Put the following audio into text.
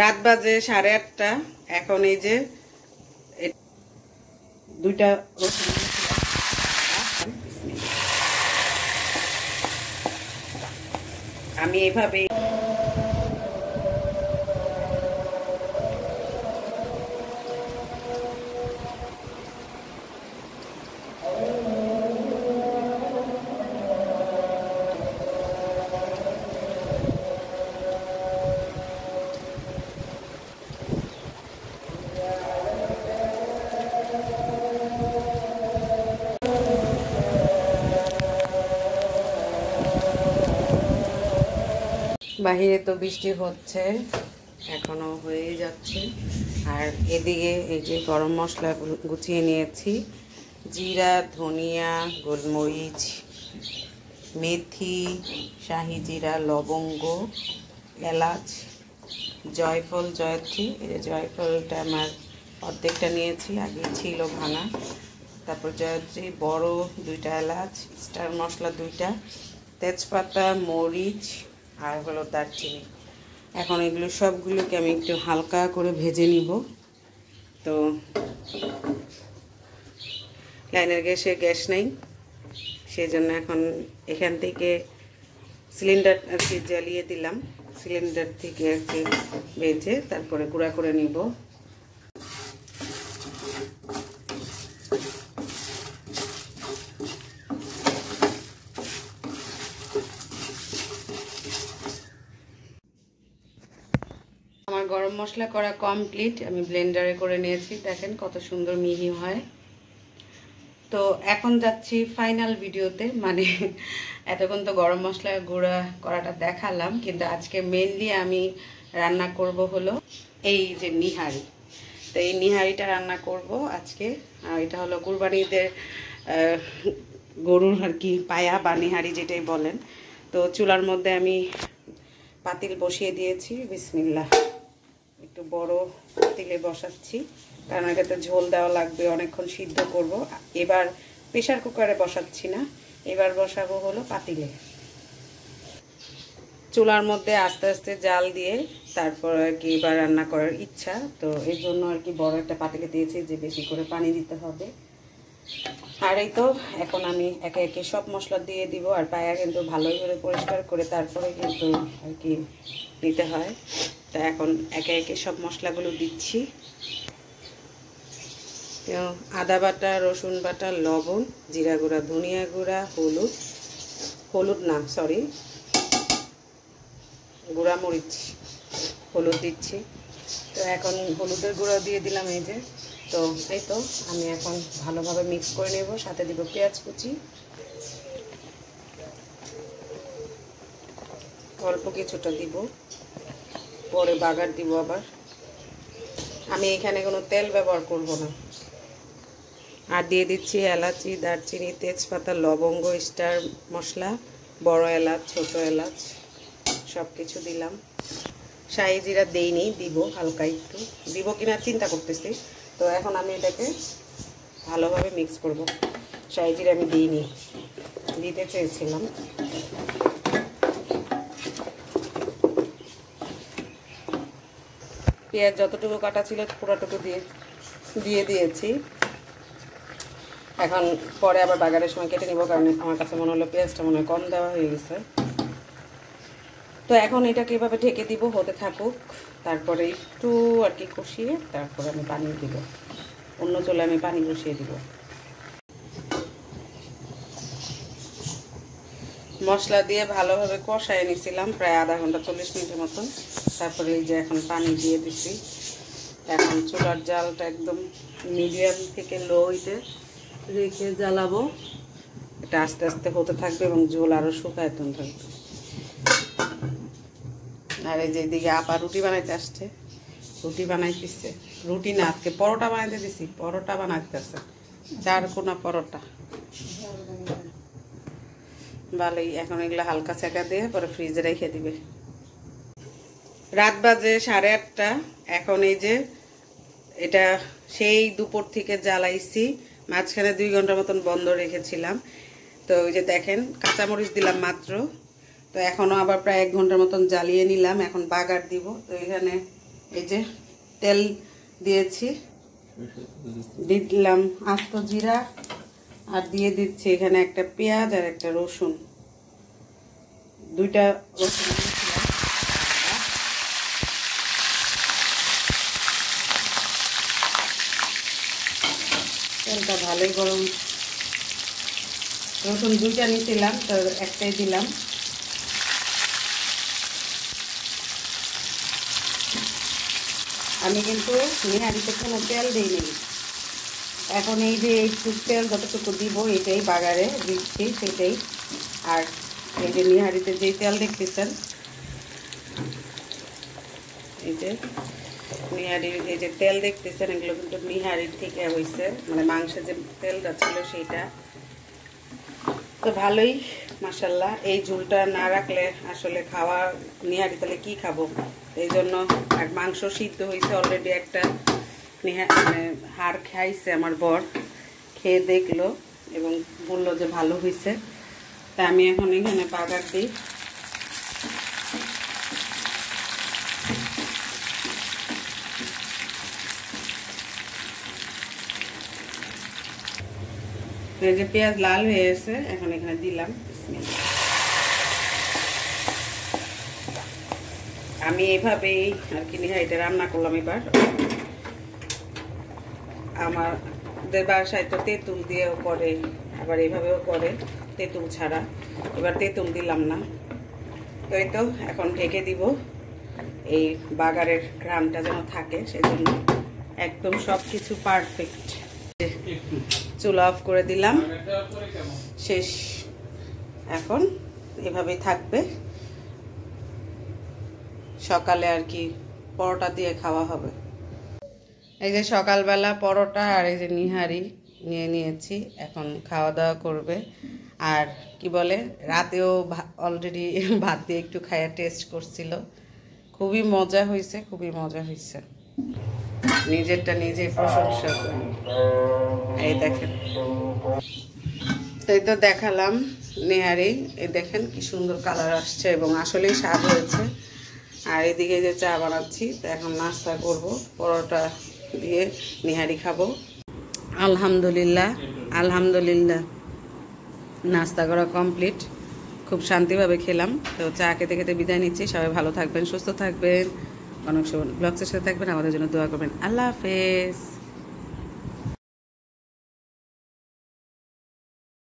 রাত বাজে 8:30। এখন এই যে দুইটা রসুন আমি এইভাবে বাহিরে তো বৃষ্টি হচ্ছে, এখনো হয়ে যাচ্ছে। আর এদিকে এই যে গরম মশলা গুছিয়ে নিয়েছি, জিরা, ধনিয়া, গোলমরিচ, মেথি, শাহি জিরা, লবঙ্গ, এলাচ, জয়ফল, জয়ত্রী। এই যে জয়ফলটা আমার অর্ধেকটা নিয়েছি, আগে ছিল ভাঙা। তারপর জয়ত্রী বড় দুইটা এলাচ, স্টার মশলা দুইটা, তেজপাতা, মরিচ আর হলো দারচিনি। এখন এগুলো সবগুলোকে আমি একটু হালকা করে ভেজে নিব। তো লাইনের গ্যাস নেই, সেই জন্য এখন এখান থেকে সিলিন্ডার আর কি জ্বালিয়ে দিলাম। সিলিন্ডার থেকে আর কি ভেজে তারপরে গুঁড়া করে নিব। আমার গরম মশলা করা কমপ্লিট, আমি ব্লেন্ডারে করে নিয়েছি। দেখেন কত সুন্দর মিহি হয়। তো এখন যাচ্ছি ফাইনাল ভিডিওতে, মানে এতক্ষণ তো গরম মশলা গুঁড়া করাটা দেখালাম, কিন্তু আজকে মেনলি আমি রান্না করব হলো এই যে নিহারি। তো এই নিহারিটা রান্না করব আজকে। আর এটা হলো কুরবানিদের গরুর আর কি পায়া বা নিহারি যেটাই বলেন। তো চুলার মধ্যে আমি পাতিল বসিয়ে দিয়েছি। বিসমিল্লাহ, একটু বড় পাতিলে বসাচ্ছি, কারণ এটাতে ঝোল দেওয়া লাগবে, অনেকক্ষণ সিদ্ধ করব। এবার প্রেশার কুকারে বসাচ্ছি না, এবার বসাবো হলো পাতিলে। চুলার মধ্যে আস্তে আস্তে জাল দিয়ে তারপর আর কি এবার রান্না করার ইচ্ছা। তো এই জন্য আর কি বড় একটা পাতিলে দিয়েছি, যে বেশি করে পানি দিতে হবে। আর এই তো এখন আমি একে একে সব মশলা দিয়ে দিব। আর পায়া কিন্তু ভালোই করে পরিষ্কার করে তারপরে কিন্তু আর কি নিতে হয়। তা এখন একে একে সব মশলাগুলো দিচ্ছি। আদা বাটা, রসুন বাটা, লবণ, জিরা গুঁড়া, ধনিয়া গুঁড়া, হলুদ না সরি গুঁড়া মরিচ, হলুদ দিচ্ছি। তো এখন হলুদের গুঁড়া দিয়ে দিলাম এই যে। তো এই তো আমি এখন ভালোভাবে মিক্স করে নেব। সাথে দিব পেঁয়াজ কুচি, অল্প কিছুটা দিব, পরে বাগার দিব আবার। আমি এখানে কোনো তেল ব্যবহার করব না। আর দিয়ে দিচ্ছি এলাচি, দারচিনি, তেজপাতা, লবঙ্গ, স্টার মশলা, বড় এলাচ, ছোট এলাচ, সব কিছু দিলাম। শাহি জিরা দেইনি, দিব হালকা একটু, দিব কিনা চিন্তা করতেছি। তো এখন আমি এটাকে ভালোভাবে মিক্স করব। শাহি জিরা আমি দিইনি, দিতে চেয়েছিলাম। পেঁয়াজ যতটুকু কাটা ছিল পুরোটুকু দিয়ে দিয়েছি। এখন পরে আবার বাগারের সময় কেটে নিব, কারণ আমার কাছে মনে হলো পেঁয়াজটা মনে হয় কম দেওয়া হয়ে গেছে। তো এখন এটাকে এভাবে ঢেকে দিব, হতে থাকুক। তারপরে একটু আর কি কষিয়ে তারপরে আমি পানি দিব, অন্য চুলে আমি পানি বসিয়ে দিব। মশলা দিয়ে ভালোভাবে কষায় নিয়েছিলাম প্রায় আধা ঘন্টা 40 মিনিটের মতন। তারপরে এই যে এখন পানি দিয়ে দিছি। এখন চুলার জালটা একদম মিডিয়াম থেকে লো হইতে রেখে জ্বালাবো। এটা আস্তে আস্তে হতে থাকবে এবং ঝোল আরও শুকায়তন থাকবে। আর এই যে এদিকে আপা রুটি বানাইতে আসছে, রুটি বানাইতেছে। রুটি না, আজকে পরোটা বানাইতে দিছি, পরোটা বানাইতেছে, 4 কোনা পরোটা। ভালোই। এখন এগুলো হালকা সেকা দিয়ে পরে ফ্রিজে রেখে দিবে। রাত বাজে 8:30। এখন এই যে এটা সেই দুপুর থেকে জ্বালাইছি, মাঝখানে 2 ঘন্টার মতন বন্ধ রেখেছিলাম। তো ওই যে দেখেন কাঁচামরিচ দিলাম মাত্র। তো এখনও আবার প্রায় 1 ঘন্টার মতন জ্বালিয়ে নিলাম। এখন বাগার দিব। তো এখানে এই যে তেল দিয়েছি, দিলাম আস্ত জিরা, আর দিয়ে দিচ্ছি এখানে একটা পেঁয়াজ আর একটা রসুন, 2টা রসুন দিয়েছিলাম। তেলটা ভালোই গরম, রসুন 2টা নিয়েছিলাম তো একটাই দিলাম। আমি কিন্তু নিহারিতে কোনো তেল দিইনি, এখন এই যে একটু তেল যতটুকু দিব এটাই বাগারে দিচ্ছি সেটাই। আর এই যে নিহারিতে যেই তেল দেখতেছেন, এই যে নিহারির এই যে তেল দেখতেছেন, এগুলো কিন্তু নিহারির থেকে হয়েছে, মানে মাংসের যে তেলটা ছিল সেইটা। তো ভালোই মাশাল্লাহ। এই ঝুলটা না রাখলে আসলে খাওয়া নিহারি তাহলে কি খাবো, এই জন্য। আর মাংস সিদ্ধ হয়েছে অলরেডি, একটা মানে হাড় খাইছে আমার বর, খেয়ে দেখলো এবং বললো যে ভালো হয়েছে। তা আমি এখন এখানে বাগার দিই। এই যে পেঁয়াজ লাল হয়ে গেছে, এখন এখানে দিলাম। আমি এইভাবেই আর কি নিহারিটা রান্না করলাম এবার। আমাদের বাসায় তো তেঁতুল দিয়েও করে, আবার এইভাবেও করে তেঁতুল ছাড়া। এবার তেঁতুল দিলাম না, তো এই তো এখন ঢেকে দিব এই বাগারের ঘ্রাণটা যেন থাকে, সেজন্য একদম সব কিছু পারফেক্ট। চুলা অফ করে দিলাম, শেষ। এখন এভাবেই থাকবে, সকালে আর কি পরোটা দিয়ে খাওয়া হবে। এই যে সকালবেলা পরোটা আর এই যে নিহারি নিয়ে নিয়েছি, এখন খাওয়া দাওয়া করবে। আর কি বলে, রাতেও অলরেডি ভাত দিয়ে একটু খাইয়া টেস্ট করছিল, খুবই মজা হয়েছে, খুবই মজা হয়েছে। নিজেরটা নিজেই প্রশংসা করি। এই দেখেন, তাই তো দেখালাম নেহারি, এই দেখেন কি সুন্দর কালার আসছে এবং আসলেই স্বাদ হয়েছে। আর এদিকে যে চা বানাচ্ছি, তো এখন নাস্তা করব, পরোটা দিয়ে নেহারি খাবো। আলহামদুলিল্লাহ, আলহামদুলিল্লাহ, নাস্তা করা কমপ্লিট, খুব শান্তিভাবে খেলাম। তো চা খেতে খেতে বিদায় নিচ্ছি। সবাই ভালো থাকবেন, সুস্থ থাকবেন, অনেক সময় ব্লগসের সাথে থাকবেন, আমাদের জন্য দোয়া করবেন। আল্লাহ হাফেজ।